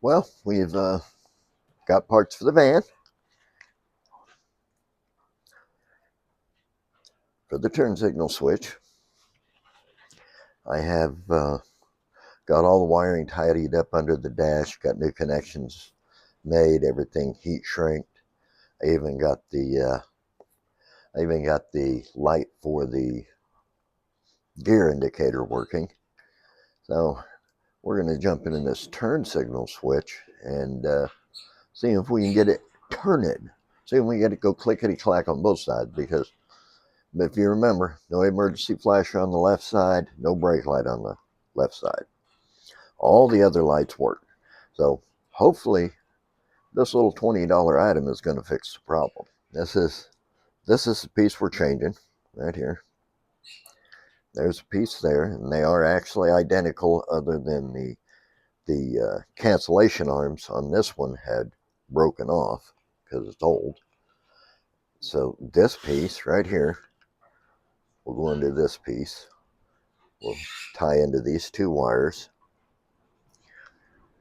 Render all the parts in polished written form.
Well, we've got parts for the van, for the turn signal switch. I have got all the wiring tidied up under the dash, got new connections made, everything heat shrinked. I even got the light for the gear indicator working. So we're going to jump into this turn signal switch and see if we can get it turning. See if we can get it go clickety clack on both sides, because if you remember, no emergency flasher on the left side, no brake light on the left side. All the other lights work. So hopefully this little $20 item is going to fix the problem. This is the piece we're changing right here. There's a piece there, and they are actually identical, other than the cancellation arms on this one had broken off because it's old. So this piece right here will go into this piece. We'll tie into these two wires.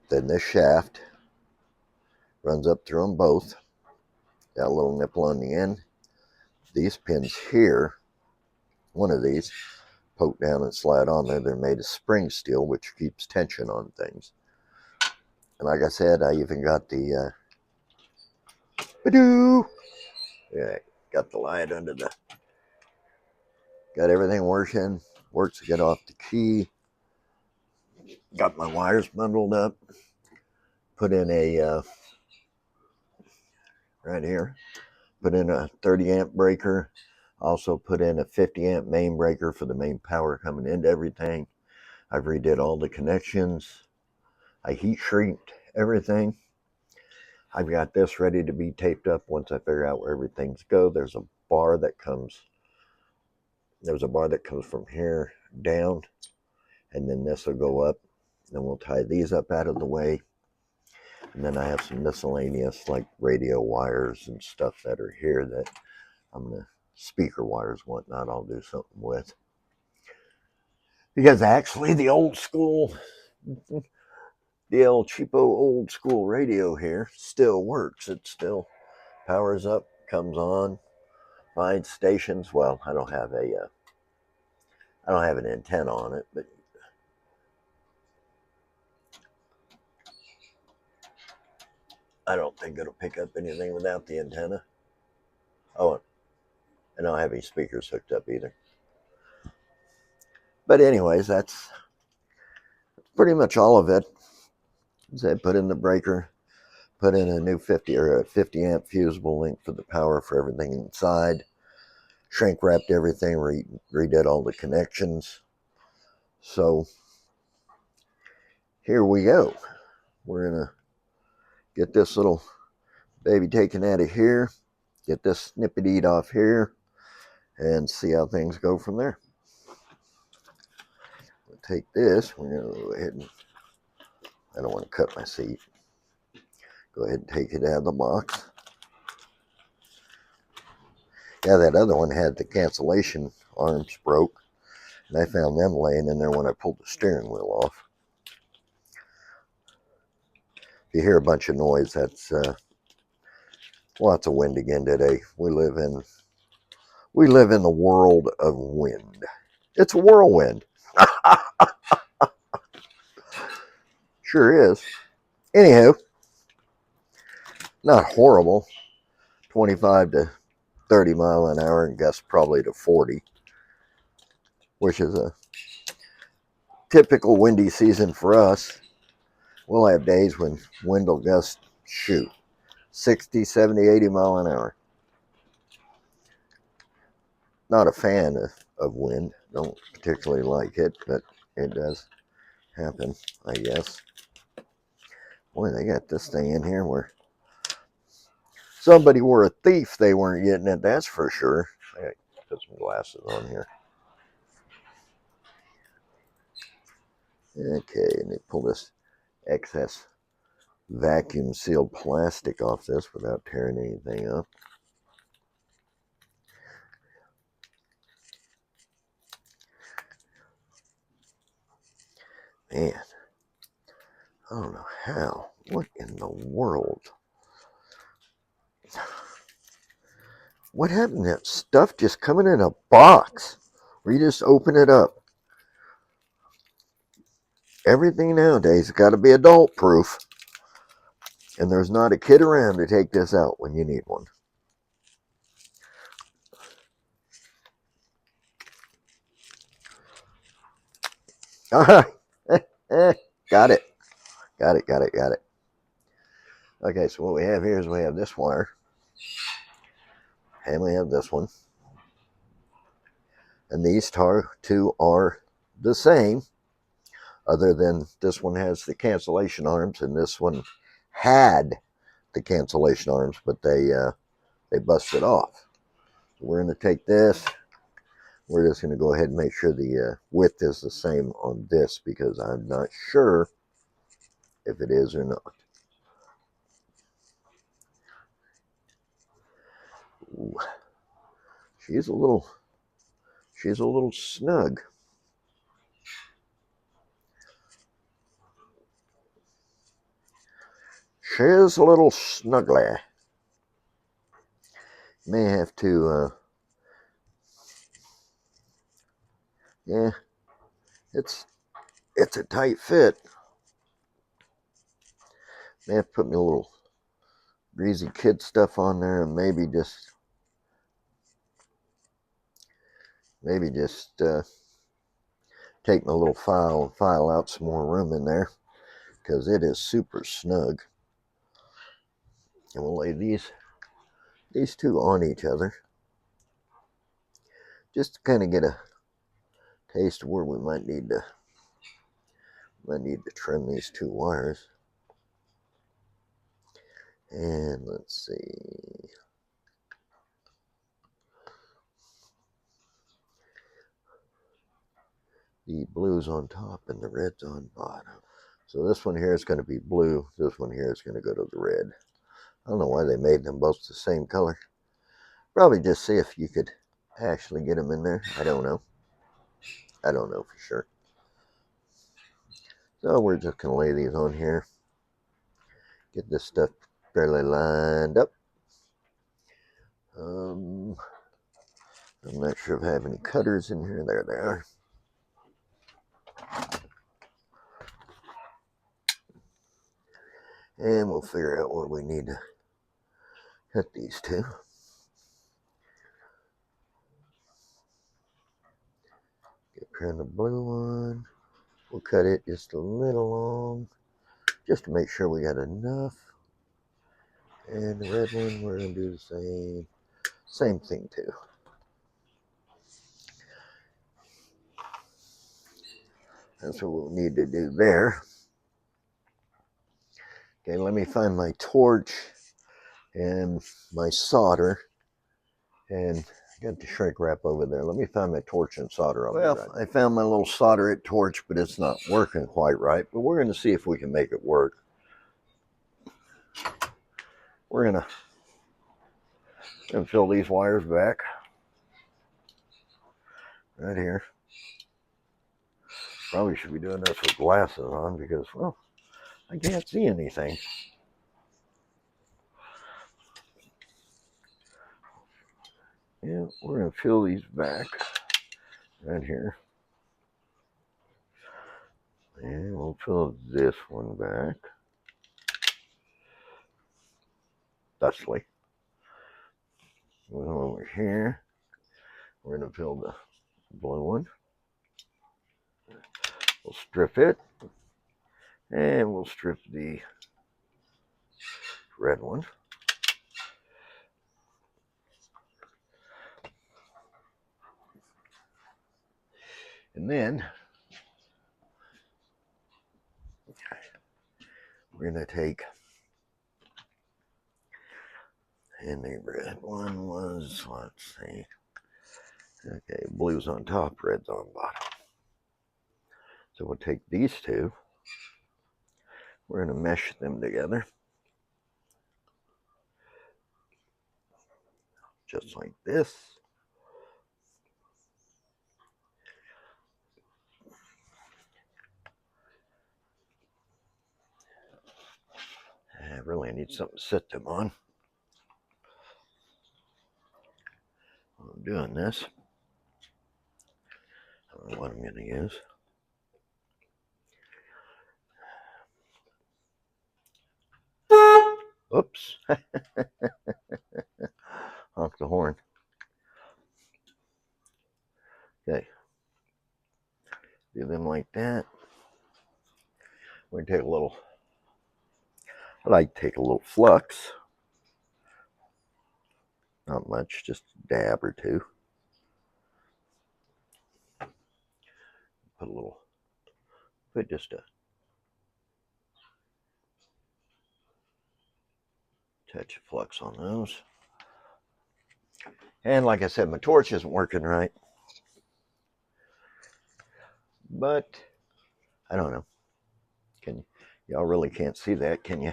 Then this shaft runs up through them both. Got a little nipple on the end. These pins here, one of these, poke down and slide on there. They're made of spring steel, which keeps tension on things. And like I said, I even got the yeah, got the light under the, got everything working. Works to get off the key. Got my wires bundled up. Put in a right here. Put in a 30 amp breaker. Also put in a 50 amp main breaker for the main power coming into everything. I've redid all the connections. I heat shrinked everything. I've got this ready to be taped up once I figure out where everything's go. There's a bar that comes from here down, and then this will go up. Then we'll tie these up out of the way. And then I have some miscellaneous like radio wires and stuff that are here that I'm going to, speaker wires, whatnot, I'll do something with. Because actually the old school, the El Cheapo old school radio here still works. It still powers up, comes on, finds stations. Well, I don't have an antenna on it, but I don't think it'll pick up anything without the antenna. Oh, I don't have any speakers hooked up either. But anyways, that's pretty much all of it. So I put in the breaker, put in a new 50 amp fusible link for the power for everything inside. Shrink wrapped everything, redid all the connections. So here we go. We're gonna get this little baby taken out of here, get this snippet off here, and see how things go from there. We'll take this. We're gonna go ahead and, I don't want to cut my seat. Go ahead and take it out of the box. Yeah, that other one had the cancellation arms broke, and I found them laying in there when I pulled the steering wheel off. If you hear a bunch of noise, that's lots of wind again today. We live in the world of wind. It's a whirlwind. Sure is. Anywho, not horrible. 25 to 30 mile an hour, and gusts probably to 40, which is a typical windy season for us. We'll have days when wind will gust, 60, 70, 80 mile an hour. Not a fan of wind. Don't particularly like it, but it does happen, I guess. Boy, they got this thing in here where somebody were a thief, they weren't getting it, that's for sure. I gotta put some glasses on here. Okay, and they pull this excess vacuum sealed plastic off this without tearing anything up. Man, I don't know how What in the world? What happened to that stuff just coming in a box? Where you just open it up. Everything nowadays has got to be adult proof. And there's not a kid around to take this out when you need one. All right. Got it. Got it. Okay, so what we have here is we have this wire. And we have this one. And these two are the same, other than this one has the cancellation arms and this one had the cancellation arms, but they busted off. So we're going to take this. We're just going to go ahead and make sure the width is the same on this, because I'm not sure if it is or not. Ooh. She's a little snug. She's a little snuggly. May have to, yeah, it's a tight fit. May have to put me a little greasy kid stuff on there, and maybe just take my little file and file out some more room in there, because it is super snug. And we'll lay these two on each other, just to kind of get a taste of where we might need to trim these two wires. And let's see. The blue's on top and the red's on bottom. So this one here is going to be blue. This one here is going to go to the red. I don't know why they made them both the same color. Probably just see if you could actually get them in there. I don't know for sure. So we're just going to lay these on here. Get this stuff fairly lined up. I'm not sure if I have any cutters in here. There they are. And we'll figure out where we need to cut these two. Get around the blue one. We'll cut it just a little long, just to make sure we got enough. And the red one, we're going to do the same thing too. That's what we'll need to do there. Okay, let me find my torch and my solder. And I got the shrink wrap over there. Let me find my torch and solder. Well, I found my little solder it torch, but it's not working quite right. But we're going to see if we can make it work. We're going to fill these wires back right here. Probably should be doing this with glasses on, because, well, I can't see anything. Yeah, we're going to fill these back right here. And we'll fill this one back. Thusly. We'll go over here. We're going to fill the blue one. We'll strip it. And we'll strip the red one. And then we're going to take, and the red one was, let's see. Okay, blue's on top, red's on bottom. So we'll take these two. We're going to mesh them together. Just like this. really need something to sit them on. I'm doing this. I don't know what I'm going to use. Oops. Honk the horn. Okay. Do them like that. We're going to take a little, I like to take a little flux. Not much, just a dab or two. Put just a touch of flux on those. And like I said, my torch isn't working right. But I don't know. Y'all really can't see that, can you?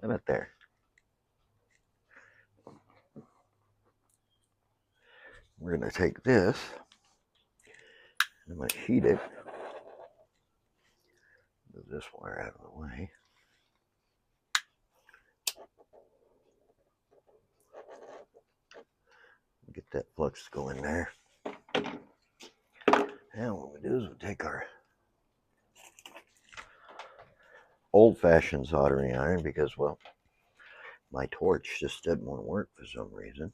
How about there? We're going to take this. I'm going to heat it. Move this wire out of the way. Get that flux to go in there. Now what we do is we take our old-fashioned soldering iron because, well, my torch just didn't want to work for some reason.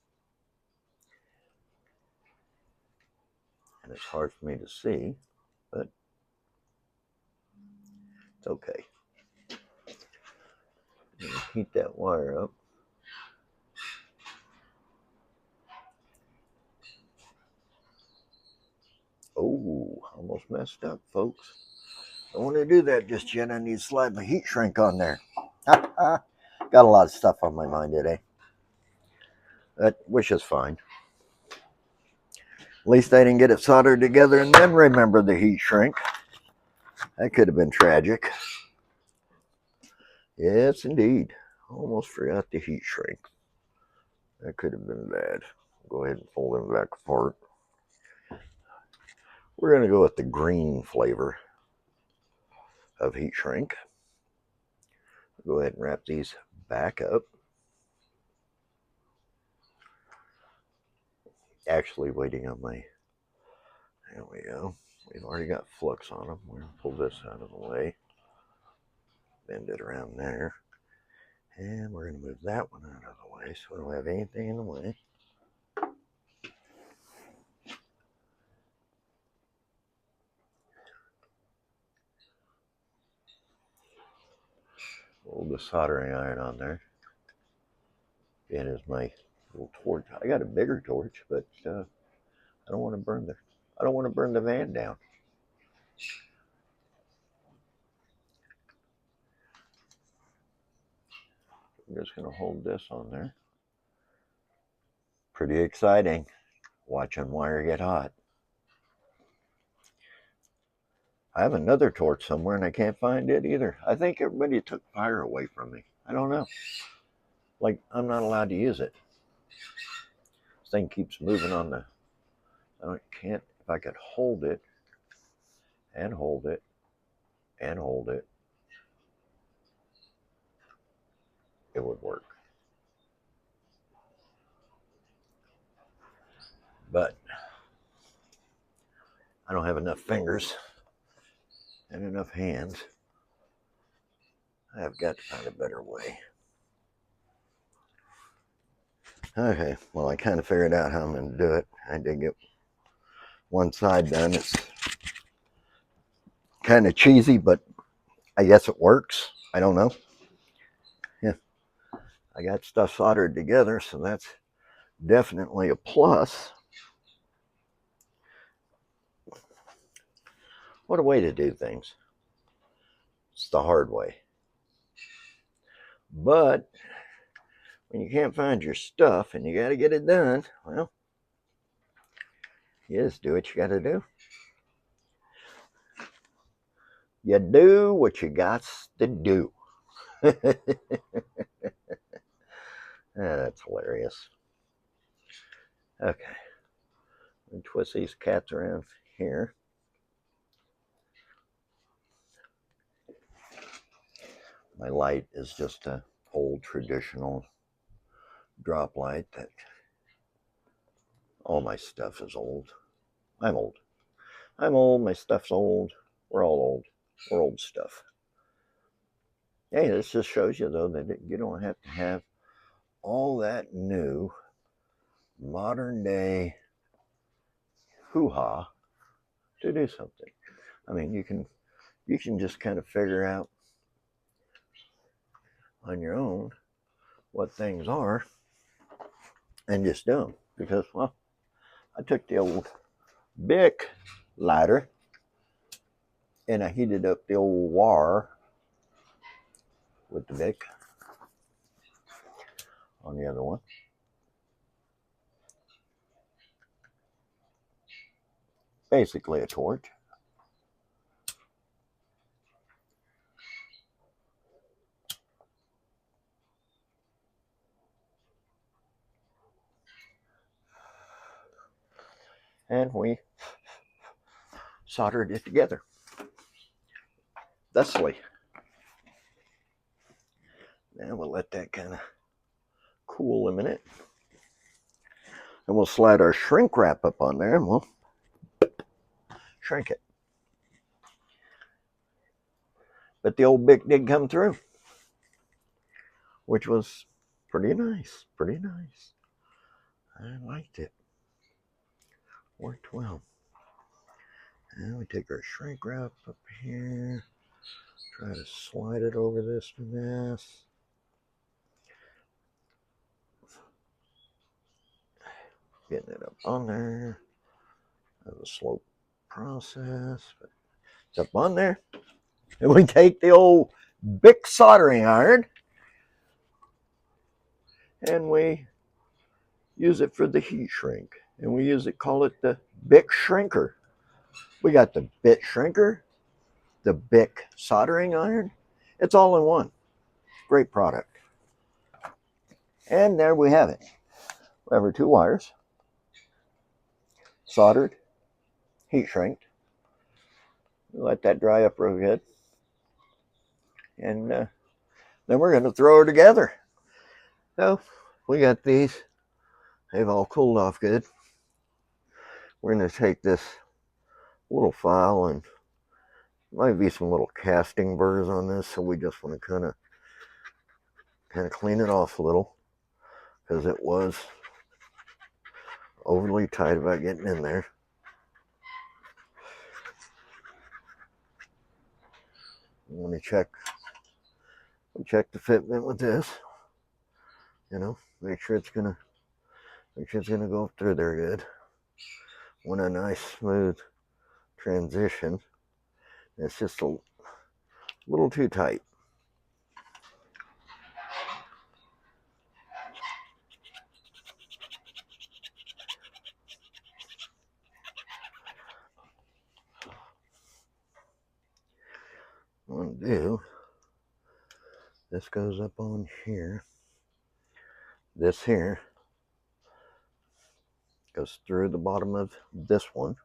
And it's hard for me to see, but it's okay. Heat that wire up. Oh, almost messed up, folks. Don't want to do that just yet. I need to slide my heat shrink on there. Got a lot of stuff on my mind today. Which is fine. At least I didn't get it soldered together and then remember the heat shrink. That could have been tragic. Yes, indeed. Almost forgot the heat shrink. That could have been bad. Go ahead and fold them back apart. We're going to go with the green flavor of heat shrink. Go ahead and wrap these back up. Actually waiting on my, there we go. We've already got flux on them. We're going to pull this out of the way. Bend it around there. And we're going to move that one out of the way so we don't have anything in the way. Hold the soldering iron on there. It is my little torch. I got a bigger torch, but I don't want to burn the van down. I'm just going to hold this on there. Pretty exciting watching wire get hot. I have another torch somewhere and I can't find it either. I think everybody took fire away from me. I don't know. Like, I'm not allowed to use it. This thing keeps moving on the, can't, if I could hold it and hold it and hold it, it would work. But I don't have enough fingers and enough hands. I've got to find a better way. Okay, well, I kind of figured out how I'm going to do it. I did get one side done. It's kind of cheesy, but I guess it works. I don't know. Yeah, I got stuff soldered together, so that's definitely a plus. What a way to do things. It's the hard way. But when you can't find your stuff and you got to get it done, well, you just do what you got to do. You do what you got to do. That's hilarious. Okay. And twist these cats around here. My light is just a old traditional drop light that all my stuff is old. I'm old. I'm old. My stuff's old. We're all old. We're old stuff. Hey, this just shows you, though, that you don't have to have all that new modern day hoo-ha to do something. I mean, you can just kind of figure out on your own what things are and just do them. Because, well, I took the old Bic lighter and I heated up the old wire with the Bic on the other one. Basically a torch. And we soldered it together. Thusly. Now we'll let that kind of cool a minute. And we'll slide our shrink wrap up on there and we'll shrink it. But the old Bic did come through, which was pretty nice. Pretty nice. I liked it. Worked well. And we take our shrink wrap up here. Try to slide it over this mess. Getting it up on there. That's a slow process, but it's up on there. And we take the old Bic soldering iron and we use it for the heat shrink. And we call it the Bic shrinker. We got the bit shrinker, the Bic soldering iron. It's all in one. Great product. And there we have it. We have our two wires, soldered, heat shrinked. Let that dry up real good. And then we're going to throw her together. So we got these. They've all cooled off good. We're going to take this little file and might be some little casting burrs on this, so we just want to kind of clean it off a little because it was overly tight about getting in there. I'm going to check the fitment with this. Make sure it's gonna go through there good. Want a nice smooth transition. It's just a little too tight. What I'm gonna do, this goes up on here. This here goes through the bottom of this one.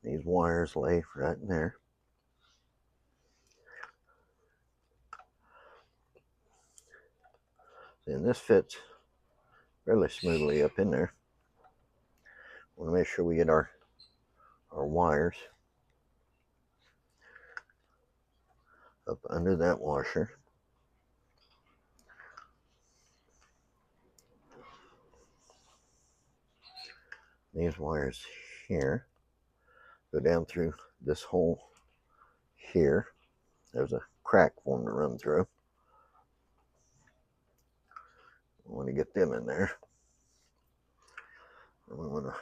These wires lay right in there. And this fits fairly smoothly up in there. Want to make sure we get our wires up under that washer. These wires here go down through this hole here. There's a crack for them to run through. I want to get them in there. And we want to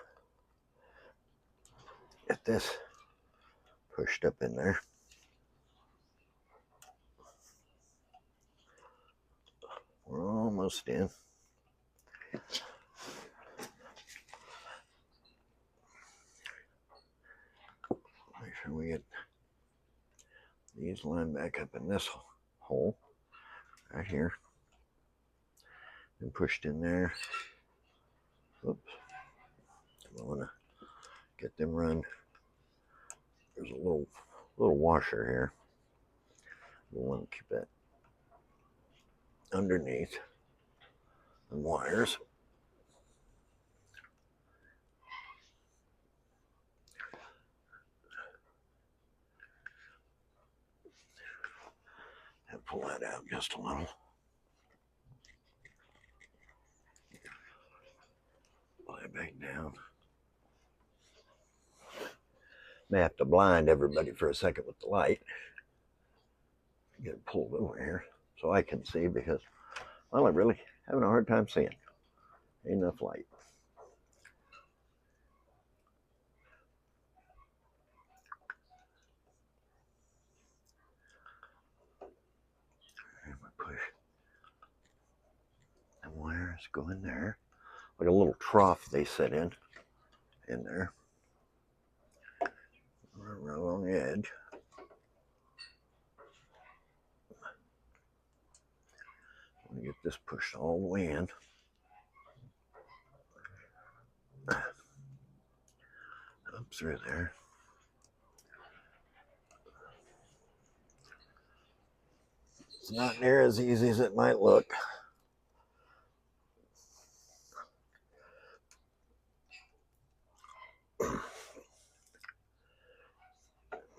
get this pushed up in there. We're almost in. Make sure we get these lined back up in this hole right here and pushed in there. Oops. I want to get them run. There's a little washer here. We want to keep that underneath the wires. And pull that out just a little. Pull it back down. May have to blind everybody for a second with the light. Get it pulled over here so I can see, because well, I'm really having a hard time seeing. Ain't enough light. I'm gonna push the wires go in there, like a little trough they set in there, right along the edge. I'm gonna get this pushed all the way in. Up through there. It's not near as easy as it might look.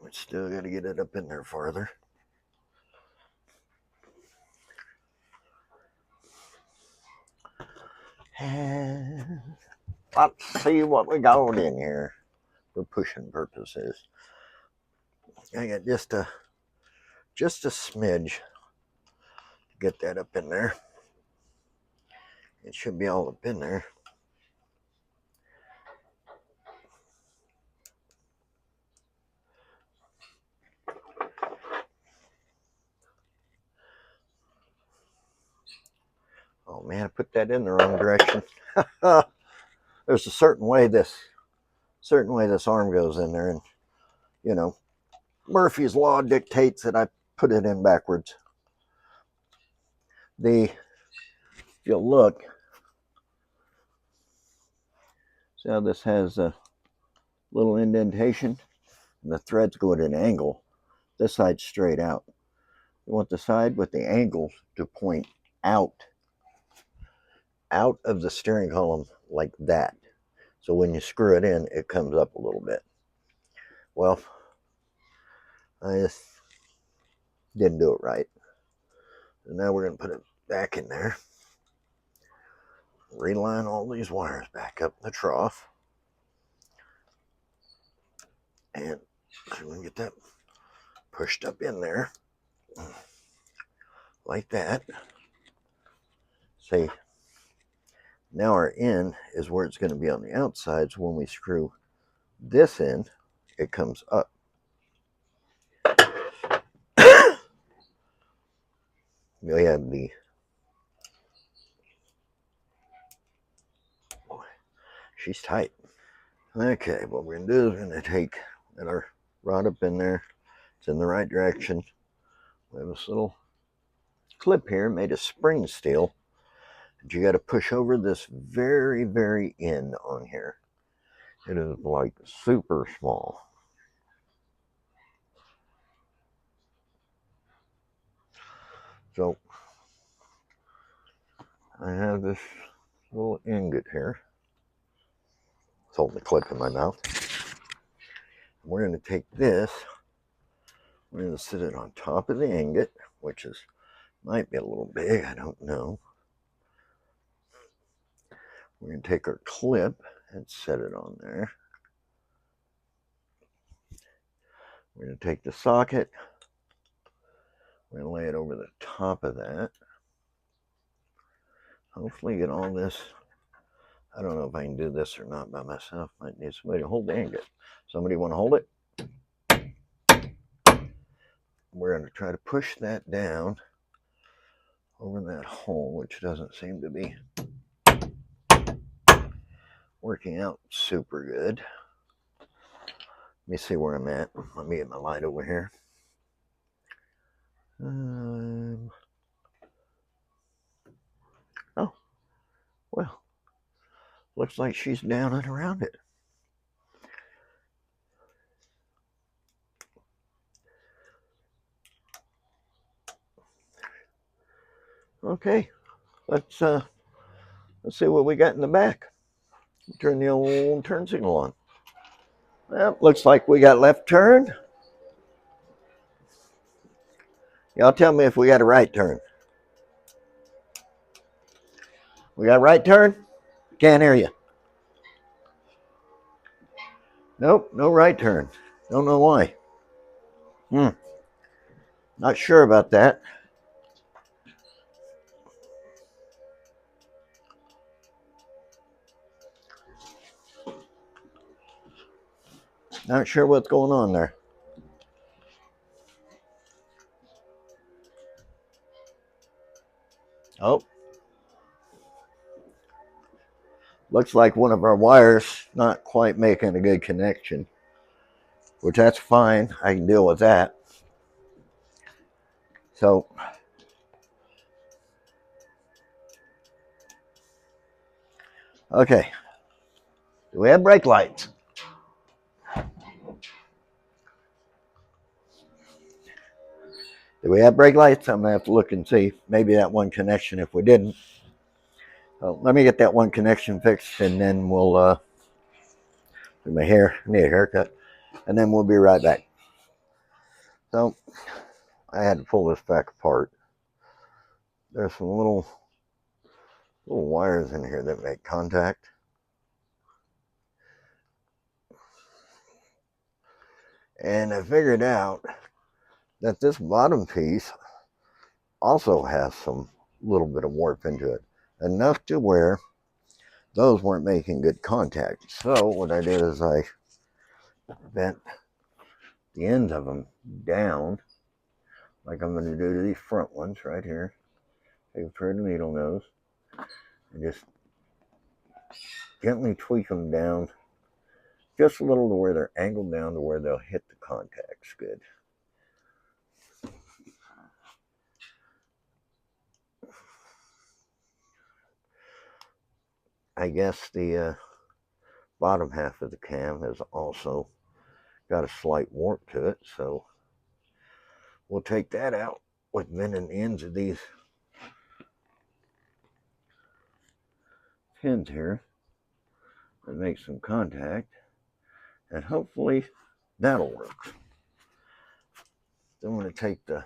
We still got to get it up in there farther. And let's see what we got in here for pushing purposes. I got just a smidge to get that up in there. It should be all up in there. Oh man, I put that in the wrong direction. There's a certain way this arm goes in there, and you know, Murphy's Law dictates that I put it in backwards. If you'll look, see how this has a little indentation, and the threads go at an angle. This side's straight out. You want the side with the angles to point out of the steering column like that. So when you screw it in, it comes up a little bit. Well, I just didn't do it right. And now we're going to put it back in there. Reline all these wires back up the trough. And I'm going to get that pushed up in there. Like that. See, now our end is where it's going to be on the outside. So when we screw this in, it comes up. We have the she's tight. Okay, what we're going to do is we're going to take our rod up in there. It's in the right direction. We have this little clip here made of spring steel. But you got to push over this very, very end on here. It is like super small. So I have this little ingot here. It's holding the clip in my mouth. We're going to take this. We're going to sit it on top of the ingot, which might be a little big. I don't know. We're going to take our clip and set it on there. We're going to take the socket. We're going to lay it over the top of that. Hopefully get all this. I don't know if I can do this or not by myself. Might need somebody to hold the ingot. Somebody want to hold it? We're going to try to push that down over that hole, which doesn't seem to be working out super good. Let me see where I'm at. Let me get my light over here. Oh, well, looks like she's down and around it. Okay, let's see what we got in the back. Turn the old turn signal on. Well, looks like we got left turn. Y'all tell me if we got a right turn. We got a right turn? Can't hear you. Nope, no right turn. Don't know why. Not sure about that. Not sure what's going on there. Oh. Looks like one of our wires not quite making a good connection, which that's fine. I can deal with that. So, okay. Do we have brake lights? Do we have brake lights? I'm gonna have to look and see. Maybe that one connection if we didn't. So let me get that one connection fixed and then we'll do my hair. I need a haircut. And then we'll be right back. So I had to pull this back apart. There's some little wires in here that make contact. And I figured out that this bottom piece also has some little bit of warp into it, enough to where those weren't making good contact. So what I did is I bent the ends of them down, like I'm going to do to these front ones right here. Take a pair of needle nose and just gently tweak them down just a little to where they're angled down to where they'll hit the contacts good. I guess the bottom half of the cam has also got a slight warp to it, so we'll take that out with bending the ends of these pins here and make some contact, and hopefully that'll work. Then I'm going to take the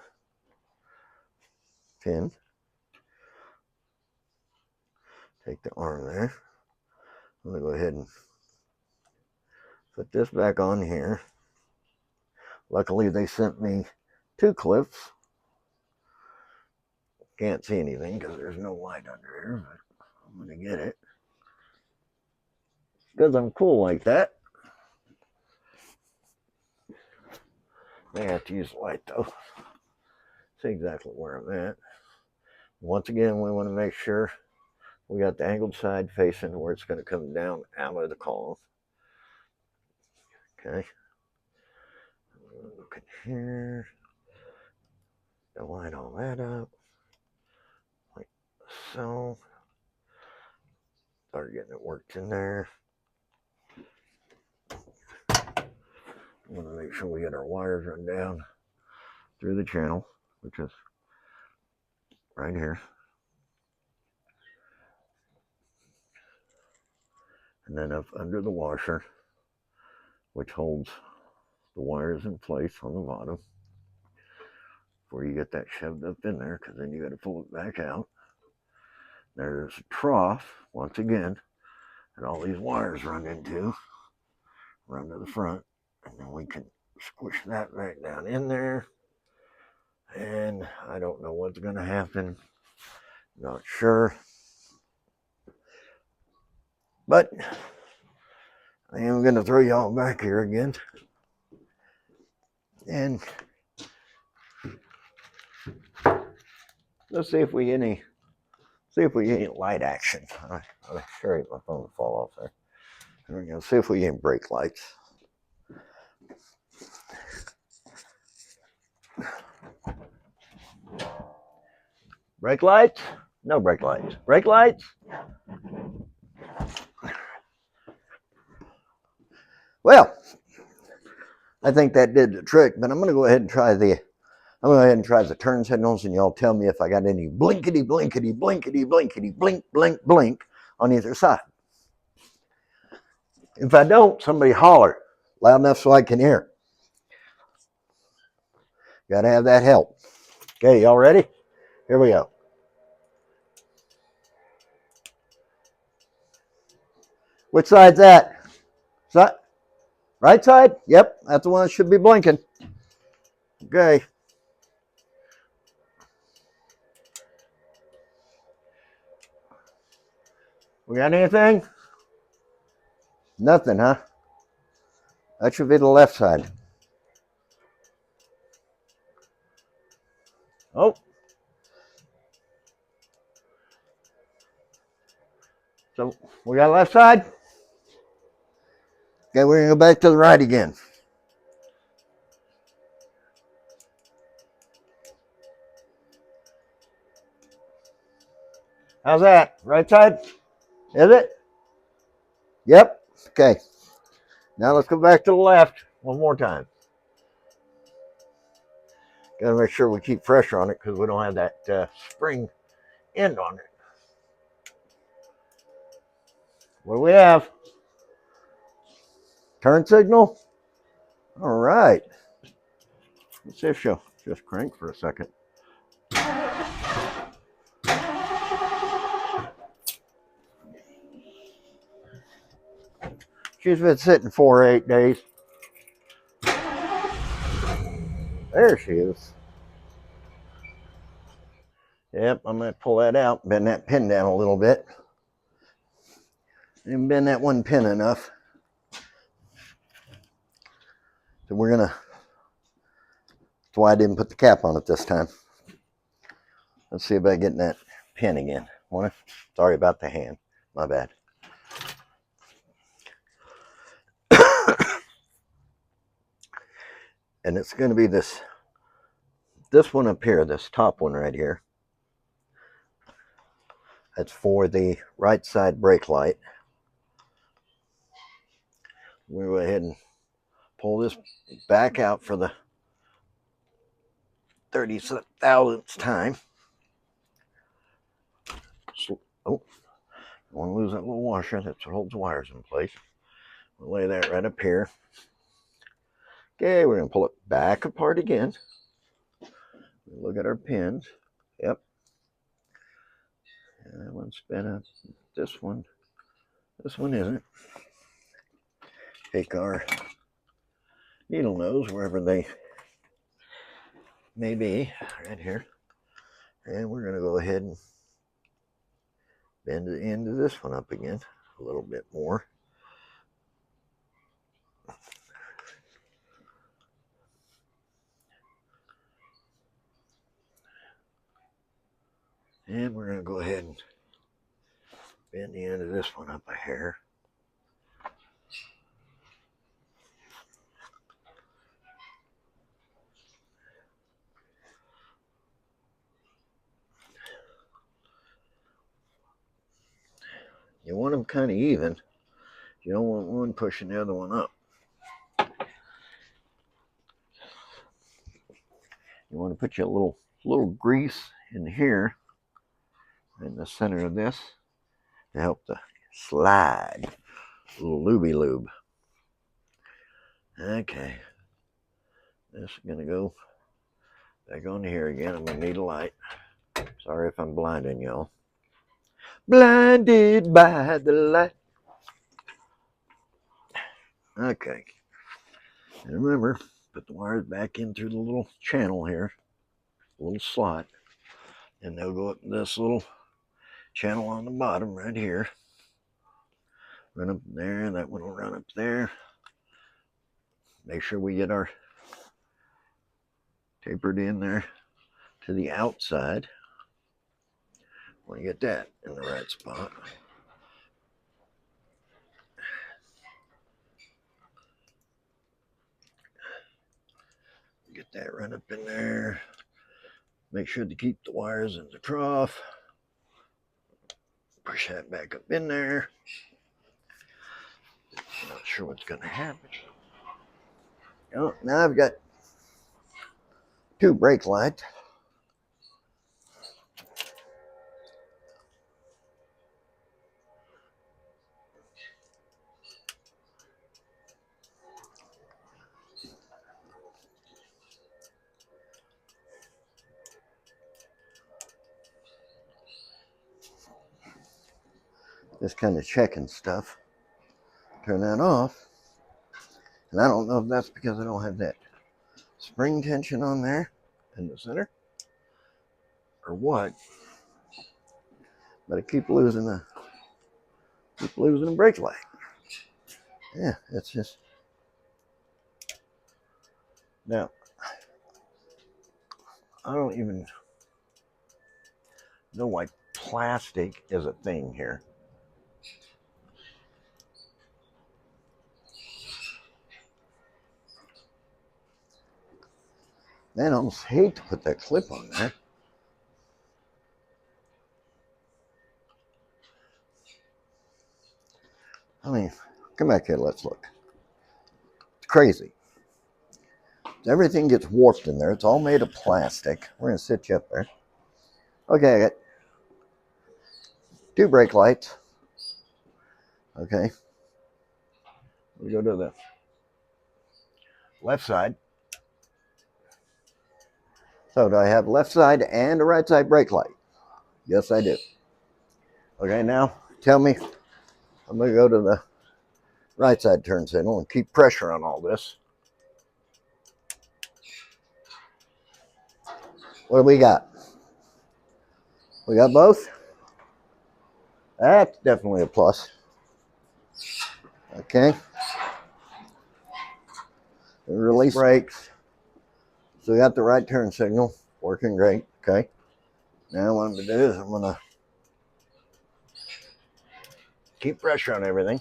pin, take the arm there. I'm going to go ahead and put this back on here. Luckily they sent me 2 clips. Can't see anything because there's no light under here, but I'm going to get it because I'm cool like that. May have to use the light though. See exactly where I'm at. Once again, we want to make sure we got the angled side facing where it's going to come down out of the column. Okay. Look in here. Line all that up. Like so. Start getting it worked in there. We want to make sure we get our wires run down through the channel, which is right here. And then up under the washer, which holds the wires in place on the bottom before you get that shoved up in there, because then you got to pull it back out. There's a trough, once again, and all these wires run to the front, and then we can squish that back down in there. And I don't know what's going to happen, not sure, but I am going to throw y'all back here again and let's see if we get any light action. I'm sure my phone will fall off there. We're going to see if we get brake lights. Brake lights? No brake lights. Brake lights? Well, I think that did the trick, but I'm going to go ahead and try the I'm going to go ahead and try the turn signals, and y'all tell me if I got any blinkety, blinkety, blinkety, blinkety, blink, blink, blink on either side. If I don't, somebody holler loud enough so I can hear. Got to have that help. Okay, y'all ready? Here we go. Which side's that? Right side? Yep, that's the one that should be blinking. Okay. We got anything? Nothing, huh? That should be the left side. Oh. So we got left side. Okay, we're going to go back to the right again. How's that? Right side? Is it? Yep. Okay. Now let's go back to the left one more time. Got to make sure we keep pressure on it because we don't have that spring end on it. What do we have? Turn signal? All right. Let's see if she'll just crank for a second. She's been sitting 4 or 8 days. There she is. Yep, I'm going to pull that out, bend that pin down a little bit. Didn't bend that one pin enough. So we're going to, that's why I didn't put the cap on it this time. Let's see about getting that pin again. Sorry about the hand. My bad. And it's going to be this one up here, this top one right here. That's for the right side brake light. We'll go ahead and pull this back out for the 30,000th time. Oh, don't want to lose that little washer. That's what holds the wires in place. We'll lay that right up here. Okay, we're going to pull it back apart again. Look at our pins. Yep. That one's been up. This one isn't. Take our needle nose wherever they may be, right here. And we're going to go ahead and bend the end of this one up again a little bit more. And we're going to go ahead and bend the end of this one up a hair. You want them kind of even. You don't want one pushing the other one up. You want to put your little grease in here in the center of this to help the slide. A little looby lube. Okay. This is going to go back on here again. I'm going to need a light. Sorry if I'm blinding y'all. Blinded by the light. Okay. And remember, put the wires back in through the little channel here, little slot, and they'll go up this little channel on the bottom right here. Run up there, that one will run up there. Make sure we get our tapered in there to the outside. Want to get that in the right spot. Get that run up in there. Make sure to keep the wires in the trough. Push that back up in there. Not sure what's going to happen. Oh, now I've got 2 brake lights. Just kind of checking stuff. Turn that off. And I don't know if that's because I don't have that spring tension on there in the center or what. But I keep losing the brake light. Yeah, it's just now. I don't even know why plastic is a thing here. Man, I almost hate to put that clip on there. I mean, come back here, let's look. It's crazy. Everything gets warped in there. It's all made of plastic. We're going to sit you up there. Okay, I got 2 brake lights. Okay. We go to the left side. So do I have left side and a right side brake light? Yes, I do. Okay, now tell me, I'm going to go to the right side turn signal and keep pressure on all this. What do we got? We got both? That's definitely a plus. Okay. Release brakes. So we got the right turn signal working great. Okay. Now what I'm going to do is I'm going to keep pressure on everything.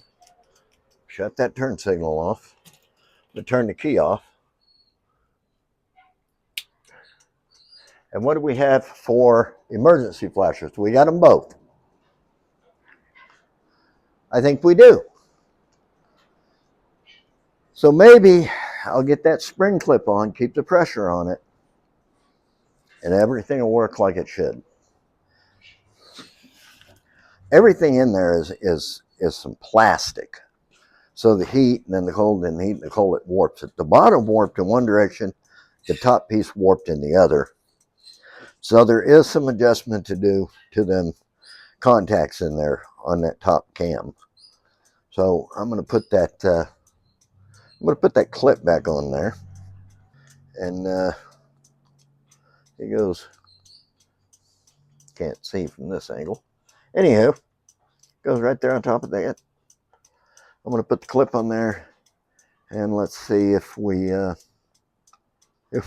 Shut that turn signal off. I'm going to turn the key off. And what do we have for emergency flashers? We got them both. I think we do. So maybe I'll get that spring clip on, keep the pressure on it, and everything will work like it should. Everything in there is some plastic. So the heat and then the cold and the heat and the cold, it warps it. The bottom warped in one direction, the top piece warped in the other. So there is some adjustment to do to them contacts in there on that top cam. So I'm going to put that clip back on there, and it goes. Can't see from this angle. Anywho, goes right there on top of that. I'm going to put the clip on there, and let's see if we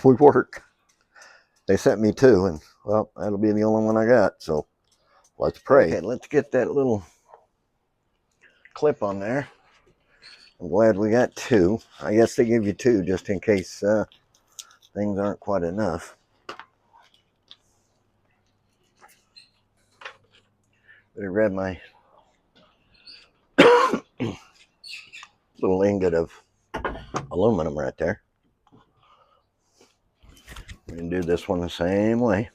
work. They sent me 2, and well, that'll be the only one I got. So let's pray. Okay, let's get that little clip on there. I'm glad we got 2. I guess they give you 2 just in case things aren't quite enough. Better grab my little ingot of aluminum right there. We're going to do this one the same way.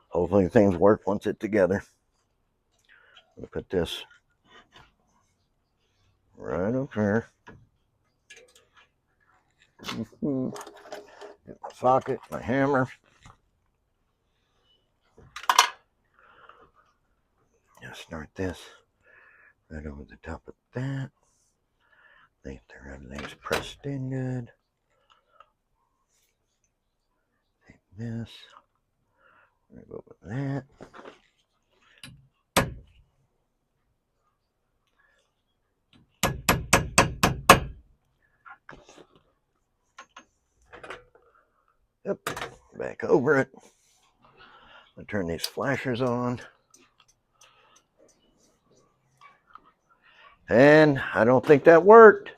Hopefully things work once it's together. I'm going to put this right up here. Get my socket, my hammer. Just start this right over the top of that. Make sure everything's pressed in good. Take this. We're going to go with that. Yep, back over it. I'll turn these flashers on. And I don't think that worked.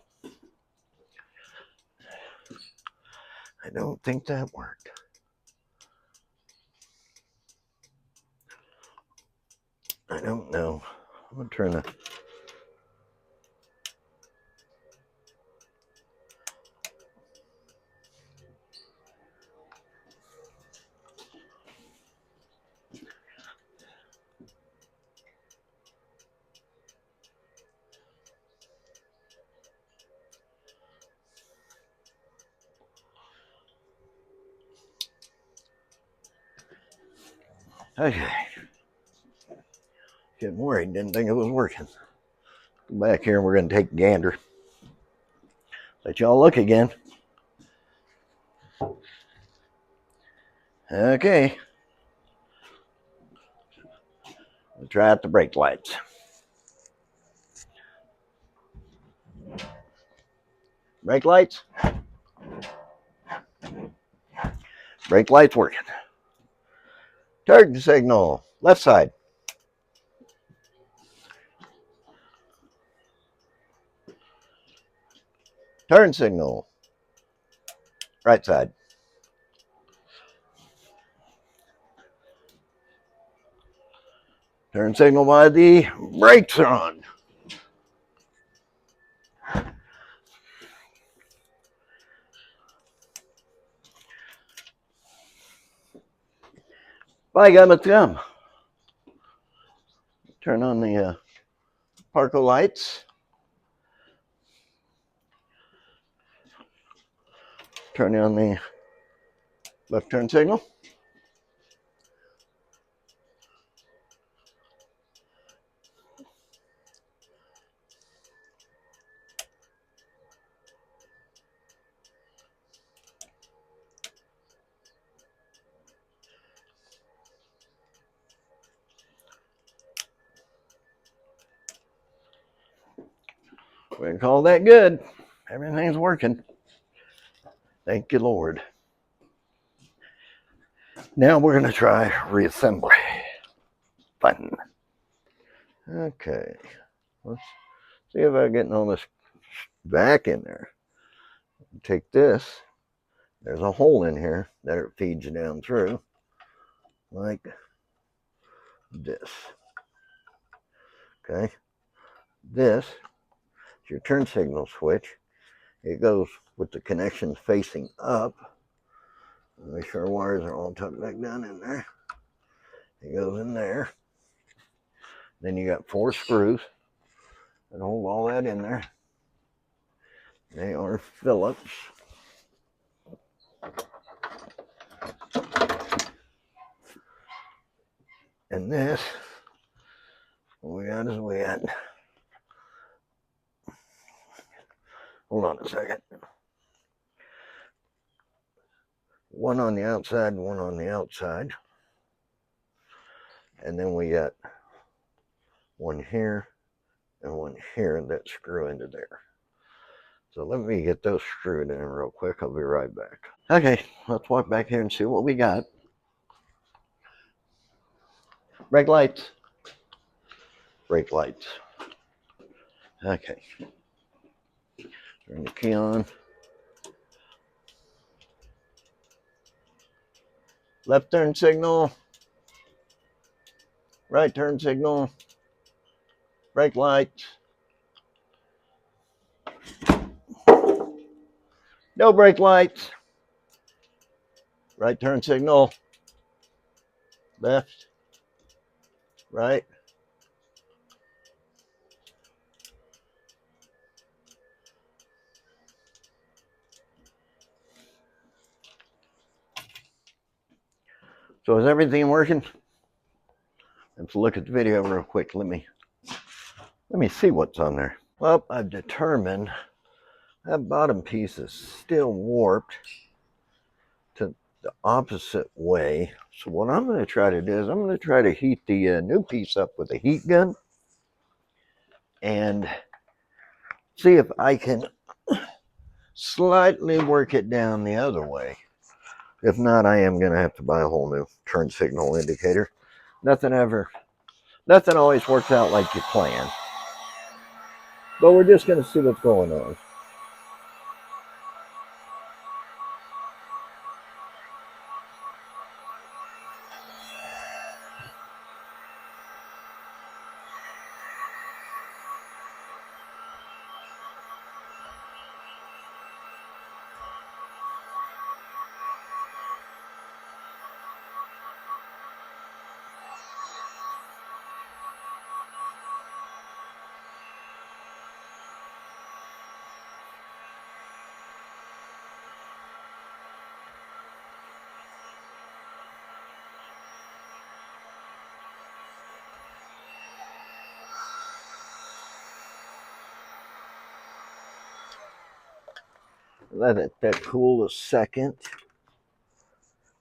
I don't think that worked. I don't know. I'm going to turn the Okay. Getting worried, didn't think it was working. Go back here and we're going to take a gander. Let y'all look again. Okay. We'll try out the brake lights. Brake lights. Brake lights working. Turn signal. Left side. Turn signal. Right side. Turn signal while the brakes are on. By God, let's come. Turn on the Parco lights. Turn on the left turn signal. We can call that good. Everything's working. Thank you, Lord. Now we're going to try reassembly. Fun. Okay. Let's see if I can get all this back in there. Take this. There's a hole in here that it feeds down through. Like this. Okay. This is your turn signal switch. It goes with the connections facing up. Make sure wires are all tucked back down in there. It goes in there. Then you got 4 screws that hold all that in there. They are Phillips. And this, what we got is we got, hold on a second. One on the outside, one on the outside. And then we got one here and one here that screw into there. So let me get those screwed in real quick. I'll be right back. Okay, let's walk back here and see what we got. Brake lights. Brake lights. Okay. Turn the key on. Left turn signal. Right turn signal. Brake lights. No brake lights. Right turn signal. Left. Right. So is everything working? Let's look at the video real quick. Let me see what's on there. Well, I've determined that bottom piece is still warped to the opposite way. So what I'm going to try to do is I'm going to try to heat the new piece up with a heat gun and see if I can slightly work it down the other way. If not, I am going to have to buy a whole new turn signal indicator. Nothing always works out like you plan. But we're just going to see what's going on. Let that cool a second,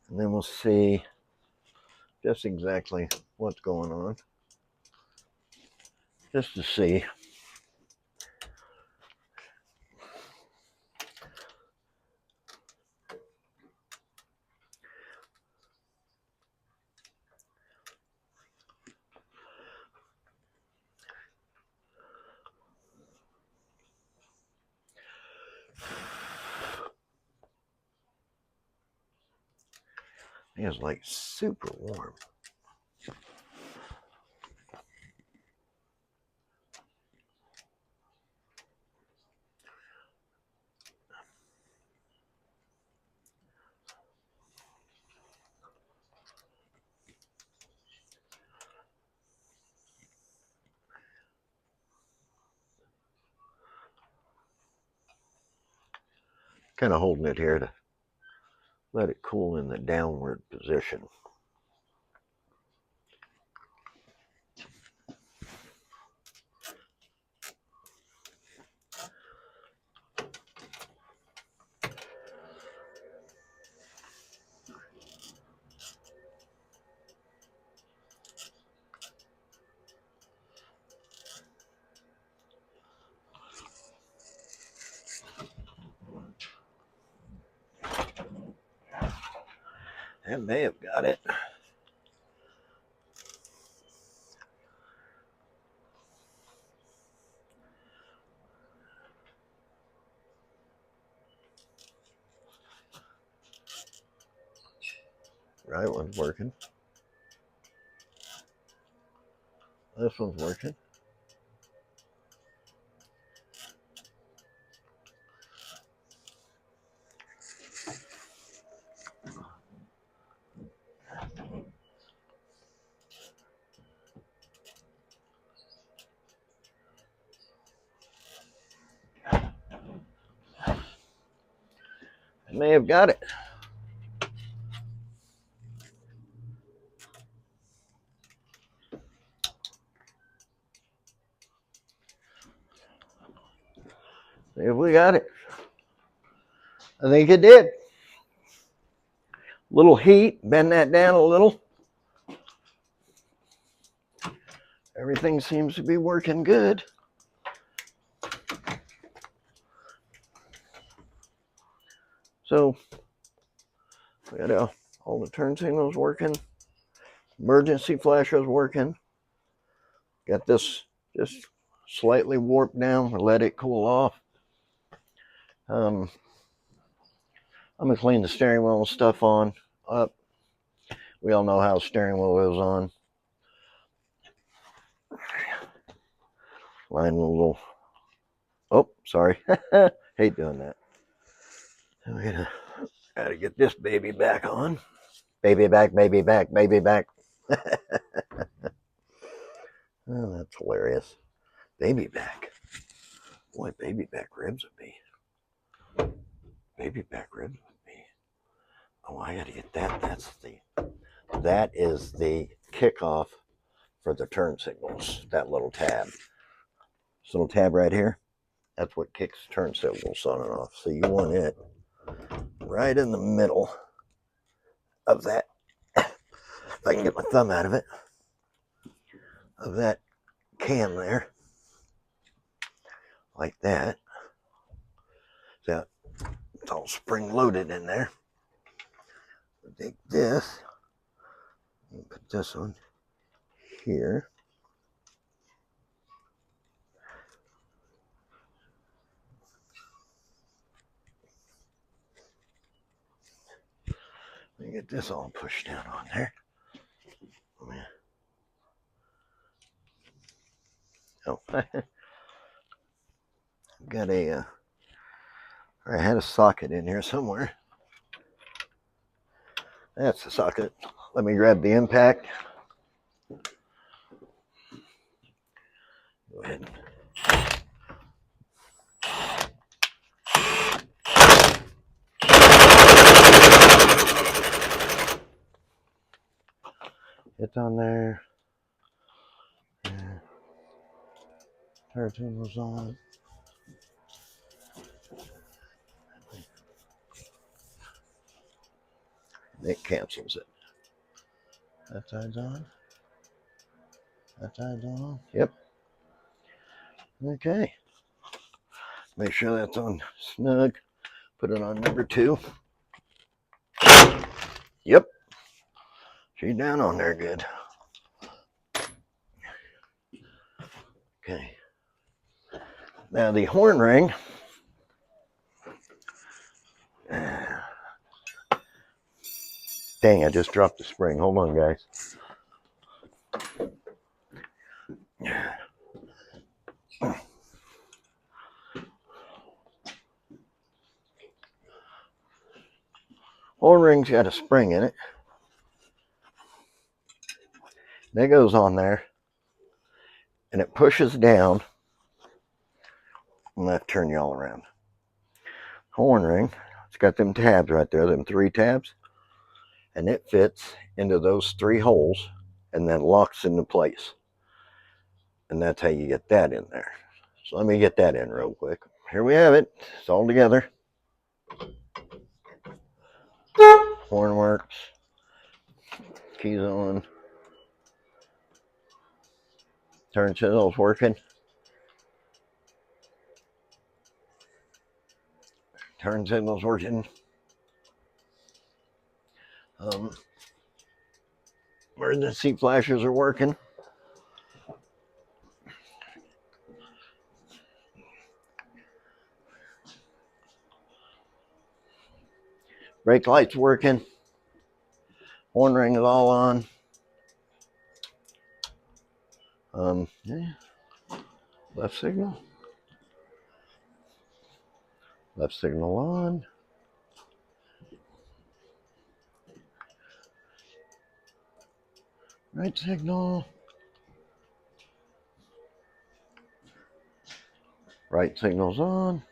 and then we'll see just exactly what's going on, just to see. It's like super warm. Kind of holding it here to let it cool in the downward position. That may have got it. Right one's working. This one's working. I may have got it. See if we got it. I think it did. Little heat, bend that down a little. Everything seems to be working good. So we got all the turn signals working. Emergency flashes working. Got this just slightly warped down. We'll let it cool off. I'm gonna clean the steering wheel and stuff up. We all know how the steering wheel is on. Line a little. Oh, sorry. Hate doing that. So we gotta get this baby back on. Baby back, baby back, baby back. Oh, that's hilarious. Baby back. Boy, baby back ribs would be. Baby back ribs would be. Oh, I gotta get that. That is the kickoff for the turn signals. That little tab. This little tab right here. That's what kicks turn signals on and off. So you want it right in the middle of that. If I can get my thumb out of it. Of that cam there. Like that. So it's all spring loaded in there. Take this and put this on here. Let me get this all pushed down on there. Oh, got I had a socket in here somewhere. That's the socket. Let me grab the impact. Go ahead. It's on there. Turn was on. It cancels it. That side's on. That side's on. Yep. Okay. Make sure that's on snug. Put it on number 2. Yep. She's down on there good. Okay. Now the horn ring. Dang, I just dropped the spring. Hold on, guys. Horn ring's got a spring in it. That goes on there. And it pushes down. I'm going to turn you all around. Horn ring. It's got them tabs right there, them 3 tabs. And it fits into those 3 holes and then locks into place. And that's how you get that in there. So let me get that in real quick. Here we have it. It's all together. Horn works. Keys on. Turn signal's working. Turn signal's working. Emergency flashers are working. Brake light's working. Horn ring is all on. Yeah. Left signal. Left signal on. Right signal. Right signal's on.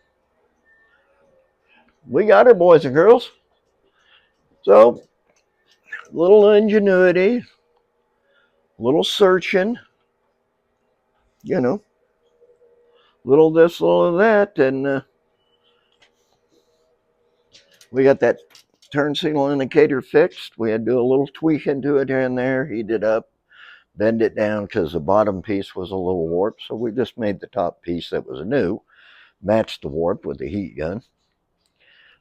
We got her, boys and girls. So, little ingenuity, little searching, you know, little this, little that, and we got that turn signal indicator fixed. We had to do a little tweaking to it here and there, heat it up, bend it down because the bottom piece was a little warped. So we just made the top piece that was new, matched the warp with the heat gun.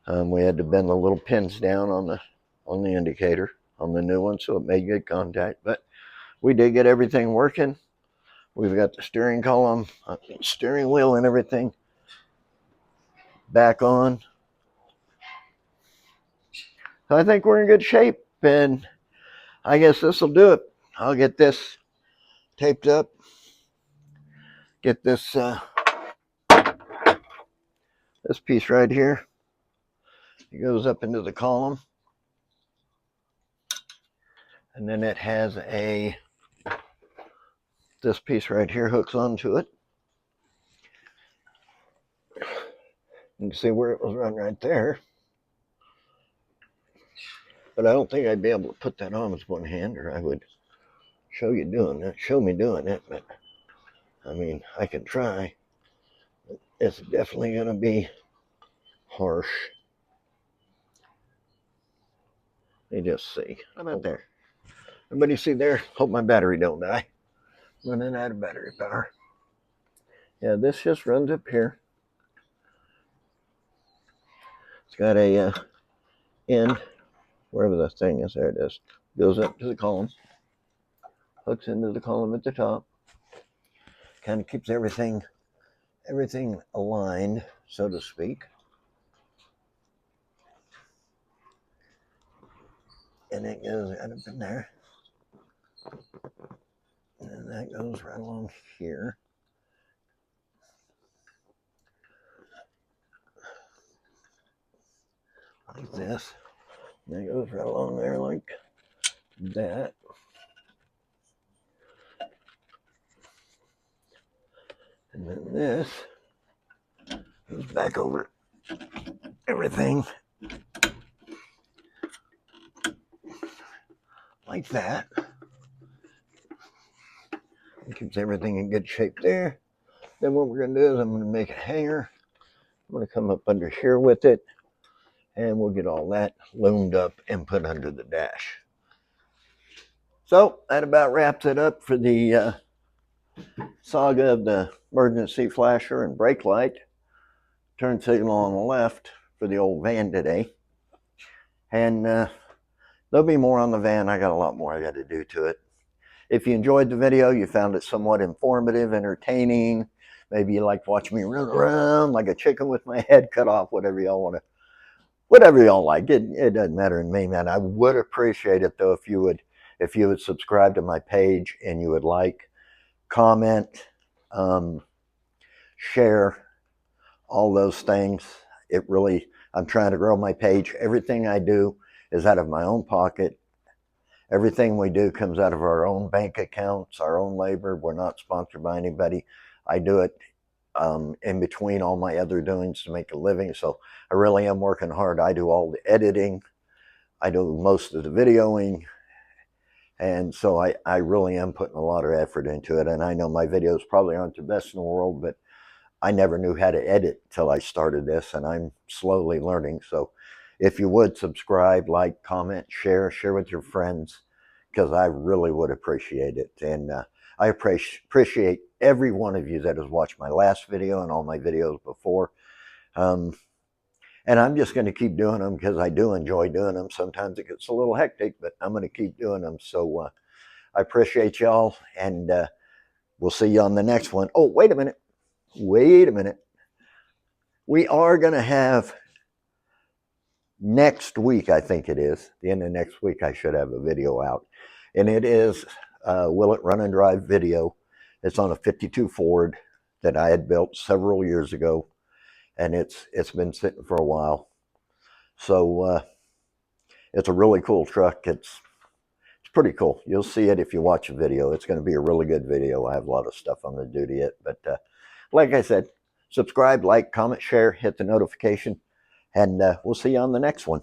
We had to bend the little pins down on the indicator on the new one so it made good contact. But we did get everything working. We've got the steering column, steering wheel and everything back on. So I think we're in good shape, and I guess this will do it. I'll get this taped up, get this this piece right here. It goes up into the column, and then it has this piece right here hooks onto it. You can see where it was run right there. But I don't think I'd be able to put that on with one hand, or I would show me doing it. But I mean, I can try. It's definitely going to be harsh. Let me just see. How about there? Everybody see there? Hope my battery don't die. Running out of battery power. Yeah, this just runs up here. It's got a end, wherever the thing is. There it is. Goes up to the column. Hooks into the column at the top. Kind of keeps everything aligned, so to speak. And it goes right up in there. And that goes right along here. Like this. And that goes right along there like that. And then this goes back over everything like that. It keeps everything in good shape there. Then what we're going to do is I'm going to make a hanger. I'm going to come up under here with it and we'll get all that loomed up and put under the dash. So that about wraps it up for the saga of the emergency flasher and brake light. Turn signal on the left for the old van today. And there'll be more on the van. I got a lot more I got to do to it. If you enjoyed the video, you found it somewhat informative, entertaining, maybe you like to watch me run around like a chicken with my head cut off, whatever y'all want to, whatever y'all like. It doesn't matter to me, man. I would appreciate it though if you would subscribe to my page and you would like, comment, share, all those things. I'm trying to grow my page. Everything I do is out of my own pocket. Everything we do comes out of our own bank accounts, our own labor. We're not sponsored by anybody. I do it in between all my other doings to make a living. So I really am working hard. I do all the editing. I do most of the videoing. And so I really am putting a lot of effort into it. And I know my videos probably aren't the best in the world, but I never knew how to edit till I started this, and I'm slowly learning. So if you would subscribe, like, comment, share with your friends, because I really would appreciate it. And I appreciate every one of you that has watched my last video and all my videos before. And I'm just going to keep doing them because I do enjoy doing them. Sometimes it gets a little hectic, but I'm going to keep doing them. So I appreciate y'all, and we'll see you on the next one. Oh, wait a minute. We are going to have next week, I think it is, the end of next week, I should have a video out. And it is Will It Run and Drive video. It's on a 52 Ford that I had built several years ago. And it's been sitting for a while. So it's a really cool truck. It's pretty cool. You'll see it if you watch the video. It's going to be a really good video. I have a lot of stuff I'm going to do to it. But like I said, subscribe, like, comment, share, hit the notification, and we'll see you on the next one.